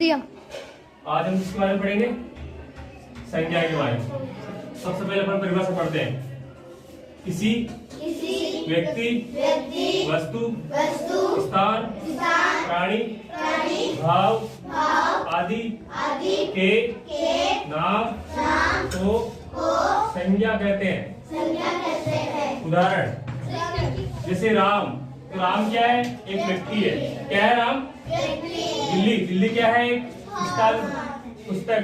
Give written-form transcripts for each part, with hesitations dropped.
आज हम किसके बारे में पढ़ेंगे? संज्ञा के बारे में। सबसे पहले अपन परिभाषा पढ़ते हैं। किसी व्यक्ति, वस्तु, स्थान, प्राणी, भाव आदि के नाम को संज्ञा कहते हैं। उदाहरण जैसे राम, तो राम क्या है? एक व्यक्ति है। क्या है राम? बिल्ली क्या है? एक स्थान।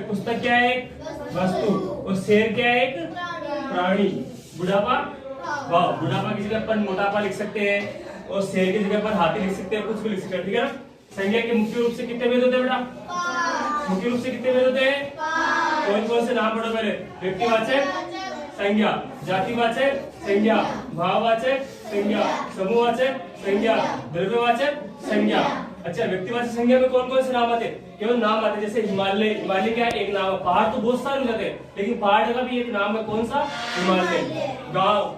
पुस्तक क्या है? एक वस्तु। और शेर क्या है? एक प्राणी। बुढ़ापा, वाह, बुढ़ापा की जगह अपन मोटापा लिख सकते हैं और शेर की जगह अपन हाथी लिख सकते हैं, कुछ भी लिख सकते हैं, ठीक है ना। संज्ञा के मुख्य रूप से कितने भेद होते हैं बेटा? मुख्य रूप से कितने भेद होते हैं? कौन कौन से नाम पढ़ो पहले? व्यक्तिवाचक संज्ञा, जातिवाचक संज्ञा, भाववाचक संज्ञा, समूहवाचक संज्ञा, द्रव्यवाचक संज्ञा। अच्छा, व्यक्तिवाचक संज्ञा में कौन कौन से नाम आते हैं? केवल नाम आते हैं। जैसे हिमालय, हिमालय क्या है? एक नाम है। पहाड़ तो बहुत सारे हो जाते हैं, लेकिन पहाड़ का भी एक नाम है। कौन सा? हिमालय। गांव,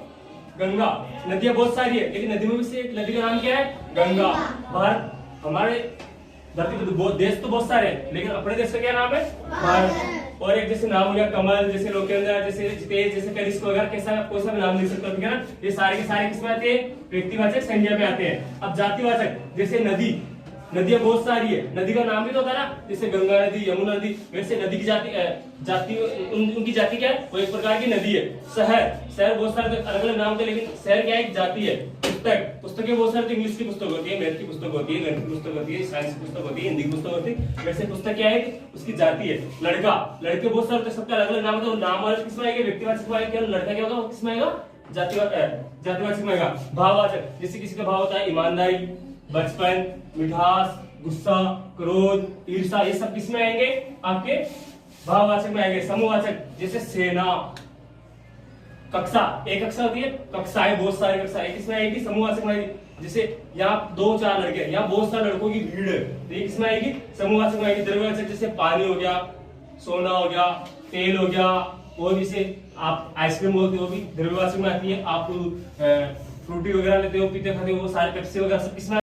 गंगा। नदियां बहुत सारी है, लेकिन नदी में से एक नदी का नाम क्या है? गंगा। भारत, हमारे धरती पे देश तो बहुत सारे हैं, लेकिन अपने देश का क्या नाम है? भारत। और एक जैसे नाम हो गया कमल, जैसे लोकेंद्र, जैसे जितेश, जैसे कनिष्क वगैरह, कैसा कोई सा भी नाम लिख सकते हो, ठीक है ना। ये सारे के सारे किसमें आते हैं? व्यक्तिवाचक संज्ञा में आते हैं। अब जातिवाचक, जैसे नदी, नदियां बहुत सारी है, नदी का नाम भी तो होता है ना, जैसे गंगा नदी, यमुना नदी। वैसे नदी की जाति उनकी जाति क्या है? वो एक प्रकार की नदी है। शहर बहुत सारे अलग अलग नाम थे, लेकिन शहर क्या है? एक जाति है। पुस्तकें बहुत सारी, इंग्लिश की पुस्तक होती है, मैथ की पुस्तक होती है, गणित की पुस्तक होती है, साइंस की पुस्तक होती है, हिंदी की पुस्तक होती है। वैसे पुस्तक क्या है? उसकी जाति है। लड़के बहुत सारे, सबका अलग अलग नाम है, तो नाम वाले किसमें आएगा? व्यक्तिवाचक में आएगा। लड़का क्या होगा? किसमें आएगा? जातिवाचक में आएगा। भाववाचक, जैसे किसी का भाव होता है ईमानदारी, बचपन, मिठास, गुस्सा, क्रोध, ईर्ष्या, ये सब किसमें आएंगे? आपके भाववाचक में आएंगे। समूहवाचक, जैसे सेना, कक्षा, एक कक्षा होती है, कक्षाएं बहुत सारी कक्षाएं, किसमें आएगी? समूहवाचक में आएगी। जैसे यहाँ 2-4 लड़के, यहाँ बहुत सारे लड़कों की भीड़ है, तो ये किसमें आएगी? समूहवाचक में आएगी। द्रव्यवाचक, जैसे पानी हो गया, सोना हो गया, तेल हो गया, और जैसे आप आइसक्रीम बोलते हो, वो भी द्रव्यवाचक में आती है। आप फ्रूटी वगैरह लेते हो, पीते खाते हो, वो सारे पेप्सी वगैरह सब किसमें